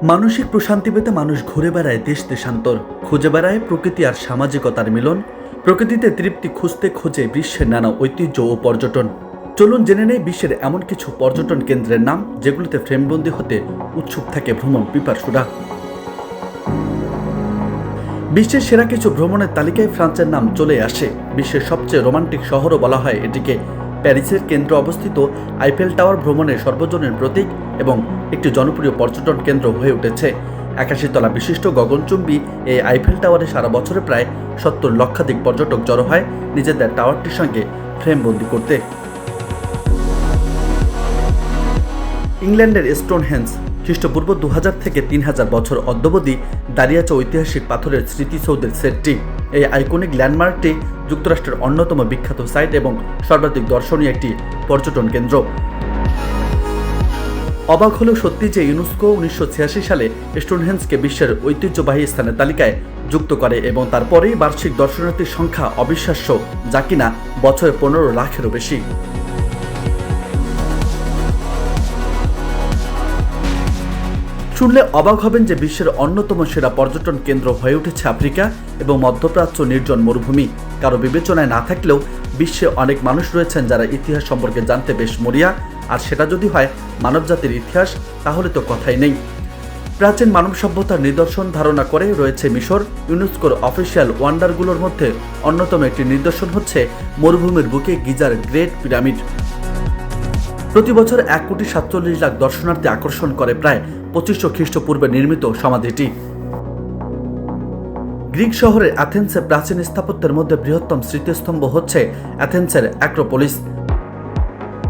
মানসিক প্রশান্তি পেতে মানুষ ঘুরে বেড়ায় দেশ দেশান্তর, খুঁজে বেড়ায় প্রকৃতি আর সামাজিকতার মিলন। প্রকৃতিতে তৃপ্তি খুঁজতে খোঁজে বিশ্বের নানা ঐতিহ্য ও পর্যটন। চলুন জেনে নেই বিশ্বের এমন কিছু পর্যটন কেন্দ্রের নাম যেগুলোতে ফ্রেমবন্দি হতে উৎসুক থাকে ভ্রমণ পিপাসুরা। বিশ্বের সেরা কিছু ভ্রমণের তালিকায় ফ্রান্সের নাম চলে আসে। বিশ্বের সবচেয়ে রোমান্টিক শহরও বলা হয় এটিকে। প্যারিসের কেন্দ্রে অবস্থিত আইফেল টাওয়ার ভ্রমণের সর্বজনীন প্রতীক এবং একটি জনপ্রিয় পর্যটন কেন্দ্র হয়ে উঠেছে। ৮১ তলা বিশিষ্ট গগনচুম্বী এই আইফেল টাওয়ারে সারা বছরে প্রায় ৭০ লক্ষাধিক পর্যটক জড়ো হয় নিজেদের টাওয়ারটির সঙ্গে ফ্রেমবন্দি করতে। ইংল্যান্ডের স্টোনহেঞ্জ খ্রিস্টপূর্ব ২০০০ থেকে ৩০০০ বছর অদ্যাবধি দাঁড়িয়ে আছে ঐতিহাসিক পাথরের স্মৃতিসৌধের সেটটি। এই আইকনিক ল্যান্ডমার্কটি যুক্তরাষ্ট্রের অন্যতম বিখ্যাত সাইট এবং সর্বাধিক দর্শনীয় একটি পর্যটন কেন্দ্র। অবাক হলেও সত্যি যে ইউনেস্কো ১৯৮৬ সালে স্টোনহেঞ্জকে বিশ্বের ঐতিহ্যবাহী স্থানের তালিকায় যুক্ত করে এবং তারপরেই বার্ষিক দর্শনার্থীর সংখ্যা অবিশ্বাস্য, যা কিনা বছরে ১৫ লাখেরও বেশি। শুনলে অবাক হবেন যে বিশ্বের অন্যতম সেরা পর্যটন কেন্দ্র হয়ে উঠেছে আফ্রিকা এবং মধ্যপ্রাচ্য নির্জন মরুভূমি। কারো বিবেচনায় না থাকলেও বিশ্বে অনেক মানুষ রয়েছেন যারা ইতিহাস সম্পর্কে জানতে বেশ মরিয়া, আর সেটা যদি হয় মানবজাতির ইতিহাস তাহলে তো কথাই নেই। প্রাচীন মানব সভ্যতার নিদর্শন ধারণা করে রয়েছে মিশর। ইউনেস্কোর অফিসিয়াল ওয়ান্ডারগুলোর মধ্যে অন্যতম একটি নিদর্শন হচ্ছে মরুভূমির বুকে গিজার গ্রেট পিরামিড। প্রতি বছর ১,৪৭,০০,০০০ দর্শনার্থী আকর্ষণ করে প্রায় ২৫০০ খ্রিস্টপূর্বে নির্মিত সমাধিটি। গ্রিক শহরের অ্যাথেন্সে প্রাচীন স্থাপত্যের মধ্যে বৃহত্তম স্মৃতিস্তম্ভ হচ্ছে অ্যাথেন্সের অ্যাক্রোপোলিস।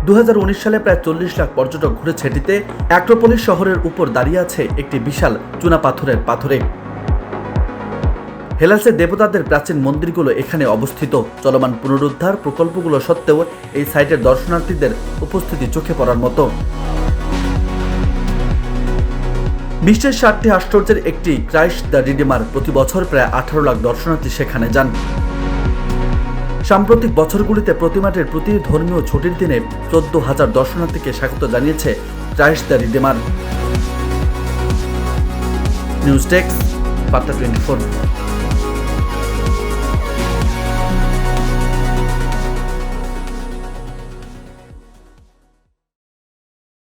২০১৯ সালে প্রায় ৪০ লাখ পর্যটক ঘুরেছে এটিতে। অ্যাক্রোপোলিস শহরের উপর দাঁড়িয়ে আছে একটি বিশাল চুনাপাথরের পাথরে। হেলাসের দেবতাদের প্রাচীন মন্দিরগুলো এখানে অবস্থিত। চলমান পুনরুদ্ধার প্রকল্পগুলো সত্ত্বেও এই সাইটের দর্শনার্থীদের উপস্থিতি চোখে পড়ার মতো। বিশ্বের ৭টি আশ্চর্যের একটি ক্রাইস্ট দ্য রিডিমার। প্রতি বছর প্রায় ১৮ লাখ দর্শনার্থী সেখানে যান। সাম্প্রতিক বছরগুলিতে প্রতিমাটির প্রতি ধর্মীয় ছুটির দিনে ১৪,০০০ দর্শনার্থীকে স্বাগত জানিয়েছে Christ the redeemer. News desk, বার্তা 24।